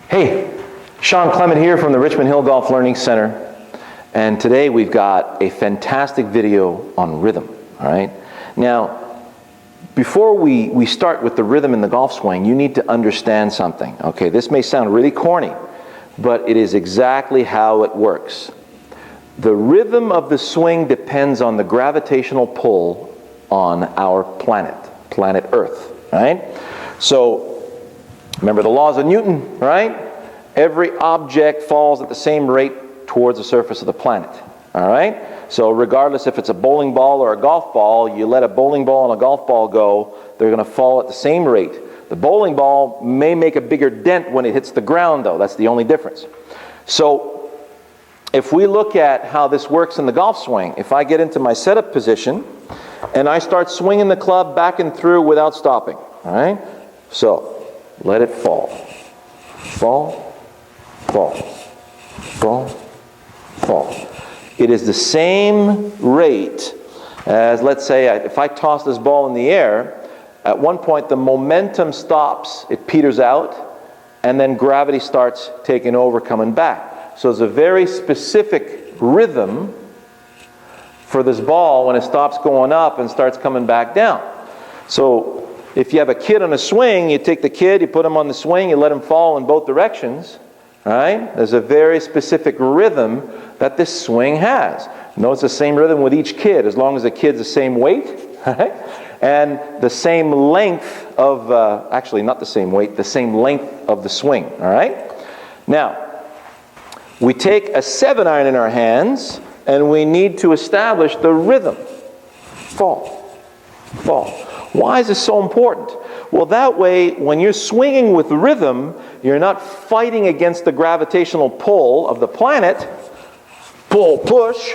Hey, Shawn Clement here from the Richmond Hill Golf Learning Center, and today we've got a fantastic video on rhythm, all right? Now, before we start with the rhythm in the golf swing, you need to understand something, okay? This may sound really corny, but it is exactly how it works. The rhythm of the swing depends on the gravitational pull on our planet Earth, right? So, remember the laws of Newton, right? Every object falls at the same rate towards the surface of the planet, all right? So regardless if it's a bowling ball or a golf ball, you let a bowling ball and a golf ball go, they're going to fall at the same rate. The bowling ball may make a bigger dent when it hits the ground, though. That's the only difference. So if we look at how this works in the golf swing, if I get into my setup position and I start swinging the club back and through without stopping, all right? So let it fall. Fall, fall, fall, fall. It is the same rate as, let's say, if I toss this ball in the air, at one point the momentum stops, it peters out, and then gravity starts taking over, coming back. So it's a very specific rhythm for this ball when it stops going up and starts coming back down. So if you have a kid on a swing, you take the kid, you put him on the swing, you let him fall in both directions, right? There's a very specific rhythm that this swing has. Notice the same rhythm with each kid, as long as the kid's the same weight, right? And the same length of, actually not the same weight, the same length of the swing, all right? Now, we take a 7-iron in our hands, and we need to establish the rhythm. Fall, fall. Why is this so important? Well, that way, when you're swinging with rhythm, you're not fighting against the gravitational pull of the planet. Pull, push.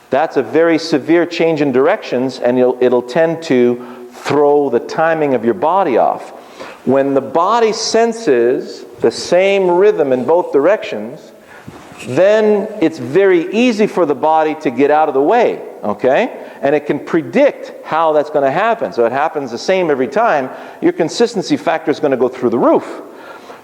That's a very severe change in directions, and it'll tend to throw the timing of your body off. When the body senses the same rhythm in both directions, then it's very easy for the body to get out of the way, okay? And it can predict how that's going to happen. So it happens the same every time. Your consistency factor is going to go through the roof.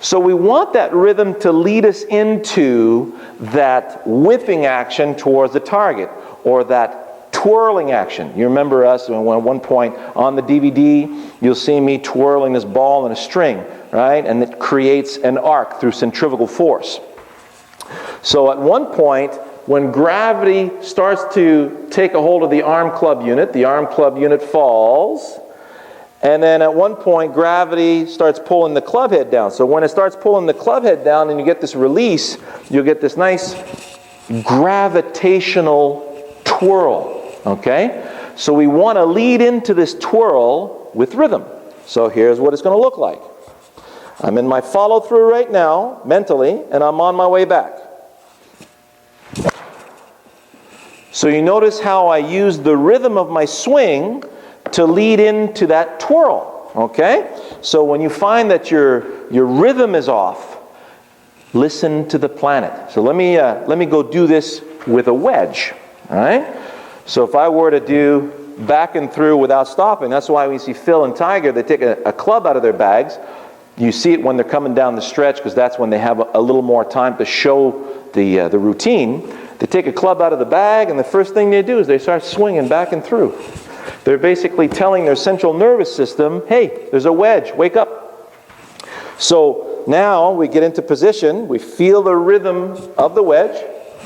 So we want that rhythm to lead us into that whipping action towards the target, or that twirling action. You remember us, at one point on the DVD, you'll see me twirling this ball in a string, right? And it creates an arc through centrifugal force. So at one point, when gravity starts to take a hold of the arm club unit falls, and then at one point gravity starts pulling the club head down. So when it starts pulling the club head down and you get this release, you'll get this nice gravitational twirl, okay? So we want to lead into this twirl with rhythm. So here's what it's going to look like. I'm in my follow through right now, mentally, and I'm on my way back. So you notice how I use the rhythm of my swing to lead into that twirl, okay? So when you find that your rhythm is off, listen to the planet. So let me go do this with a wedge, all right? So if I were to do back and through without stopping, that's why we see Phil and Tiger, they take a club out of their bags. You see it when they're coming down the stretch, because that's when they have a little more time to show the routine. They take a club out of the bag, and the first thing they do is they start swinging back and through. They're basically telling their central nervous system, hey, there's a wedge, wake up. So now we get into position, we feel the rhythm of the wedge,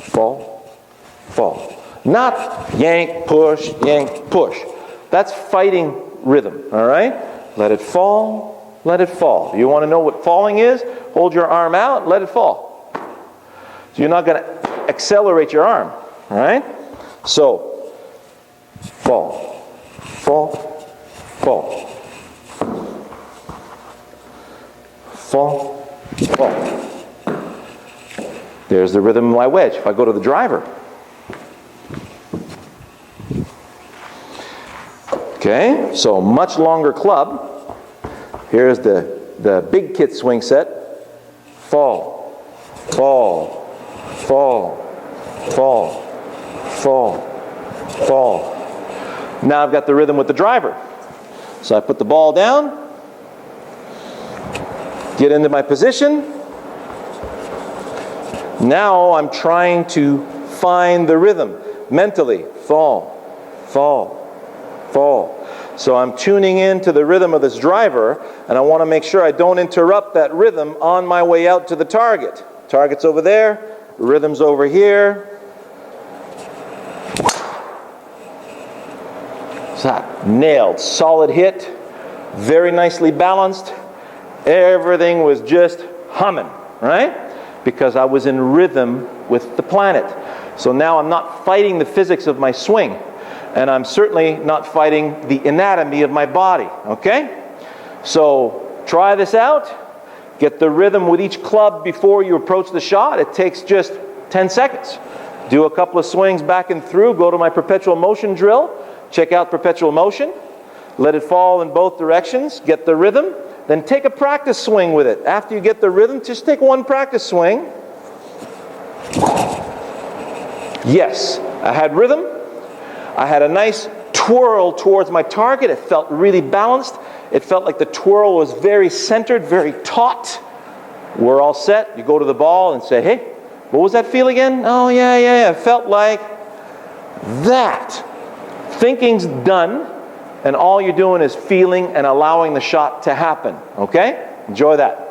fall, fall. Not yank, push, That's fighting rhythm, all right? Let it fall, let it fall. You want to know what falling is? Hold your arm out, let it fall. So you're not going to accelerate your arm, all right? So, fall, fall, fall, fall, fall. There's the rhythm of my wedge. If I go to the driver, okay, so much longer club. Here's the big kid swing set. Fall, fall, fall, fall, fall, fall. Now I've got the rhythm with the driver. So I put the ball down, get into my position, Now I'm trying to find the rhythm. Mentally, fall, fall, fall. So I'm tuning in to the rhythm of this driver, and I want to make sure I don't interrupt that rhythm on my way out to the target. Target's over there, rhythm's over here. Nailed. Solid hit. Very nicely balanced. Everything was just humming, right? Because I was in rhythm with the planet. So now I'm not fighting the physics of my swing. And I'm certainly not fighting the anatomy of my body, okay? So try this out. Get the rhythm with each club before you approach the shot. It takes just 10 seconds. Do a couple of swings back and through. Go to my perpetual motion drill. Check out perpetual motion. Let it fall in both directions. Get the rhythm. Then take a practice swing with it. After you get the rhythm, just take one practice swing. Yes, I had rhythm. I had a nice twirl towards my target. It felt really balanced. It felt like the twirl was very centered, very taut. We're all set. You go to the ball and say, hey, what was that feel again? Oh, yeah. It felt like that. Thinking's done, and all you're doing is feeling and allowing the shot to happen. Okay? Enjoy that.